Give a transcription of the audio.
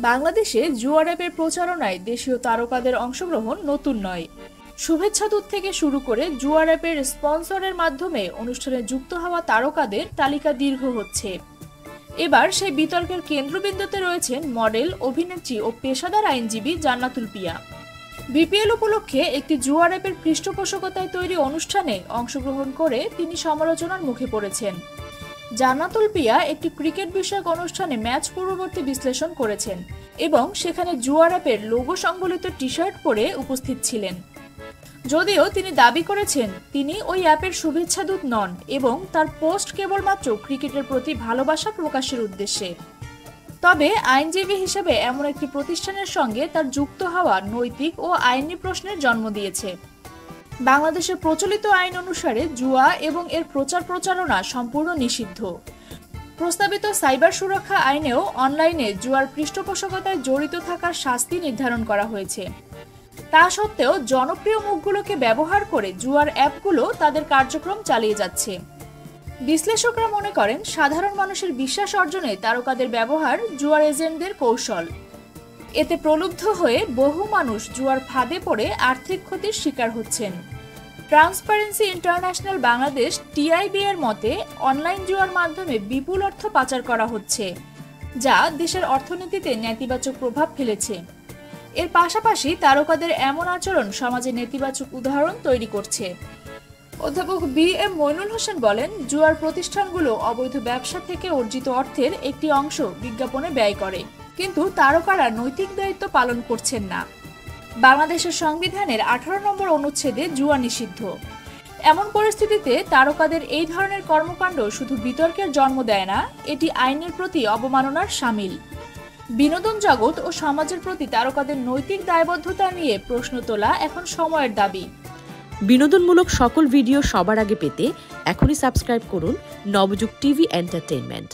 বাংলাদেশে জুয়া অ্যাপের প্রচারণায় দেশীয় তারকাদের অংশগ্রহণ নতুন নয়। শুভেচ্ছা দূত থেকে শুরু করে জুয়া অ্যাপের স্পন্সরের মাধ্যমে অনুষ্ঠানে যুক্ত হওয়া তারকাদের তালিকা দীর্ঘ হচ্ছে। এবার সেই বিতর্কের কেন্দ্রবিন্দুতে রয়েছেন মডেল, অভিনেত্রী ও পেশাদার আইনজীবী জান্নাতুল পিয়া। বিপিএল উপলক্ষে একটি জুয়া অ্যাপের পৃষ্ঠপোষকতায় তৈরি অনুষ্ঠানে অংশগ্রহণ করে তিনি সমালোচনার মুখে পড়েছেন। জান্নাতুল পিয়া একটি ক্রিকেট বিষয়ক অনুষ্ঠানে ম্যাচ পূর্ববর্তী বিশ্লেষণ করেছেন এবং সেখানে জুয়া অ্যাপের লোগো সংবলিত টি-শার্ট পরে উপস্থিত ছিলেন। যদিও তিনি দাবি করেছেন তিনি ওই অ্যাপের শুভেচ্ছা দূত নন এবং তার পোস্ট কেবলমাত্র ক্রিকেটের প্রতি ভালোবাসা প্রকাশের উদ্দেশ্যে। তবে আইনজীবী হিসেবে এমন একটি প্রতিষ্ঠানের সঙ্গে তার যুক্ত হওয়া নৈতিক ও আইনি প্রশ্নের জন্ম দিয়েছে। বাংলাদেশের প্রচলিত আইন অনুসারে জুয়া এবং এর প্রচারণা সম্পূর্ণ নিষিদ্ধ। প্রস্তাবিত সাইবার সুরক্ষা আইনেও অনলাইনে জুয়ার পৃষ্ঠপোষকতায় জড়িত থাকার শাস্তি নির্ধারণ করা হয়েছে। তা সত্ত্বেও জনপ্রিয় মুখগুলোকে ব্যবহার করে জুয়ার অ্যাপগুলো তাদের কার্যক্রম চালিয়ে যাচ্ছে। বিশ্লেষকরা মনে করেন সাধারণ মানুষের বিশ্বাস অর্জনে তারকাদের ব্যবহার জুয়ার এজেন্টদের কৌশল। এতে প্রলুব্ধ হয়ে বহু মানুষ জুয়ার ফাঁদে পড়ে আর্থিক ক্ষতির শিকার হচ্ছেন। ট্রান্সপারেন্সি ইন্টারন্যাশনাল বাংলাদেশ টিআইবি এর মতে অনলাইন জুয়ার মাধ্যমে বিপুল অর্থ পাচার করা হচ্ছে, যা দেশের অর্থনীতিতে নেতিবাচক প্রভাব ফেলেছে। এর পাশাপাশি তারকাদের এমন আচরণ সমাজে নেতিবাচক উদাহরণ তৈরি করছে। অধ্যাপক বি.এম. মইনুল হোসেন বলেন, জুয়ার প্রতিষ্ঠানগুলো অবৈধ ব্যবসা থেকে অর্জিত অর্থের একটি অংশ বিজ্ঞাপনে ব্যয় করে, কিন্তু তারকারা নৈতিক দায়িত্ব পালন করছেন না। বাংলাদেশের সংবিধানের 18 নম্বর অনুচ্ছেদে জুয়া নিষিদ্ধ। এমন পরিস্থিতিতে তারকাদের এই ধরনের কর্মকাণ্ড শুধু বিতর্কের জন্ম দেয় না, এটি আইনের প্রতি অবমাননার শামিল। বিনোদন জগৎ ও সমাজের প্রতি তারকাদের নৈতিক দায়বদ্ধতা নিয়ে প্রশ্ন তোলা এখন সময়ের দাবি। বিনোদনমূলক সকল ভিডিও সবার আগে পেতে এখনই সাবস্ক্রাইব করুন নবযুগ টিভি এন্টারটেইনমেন্ট।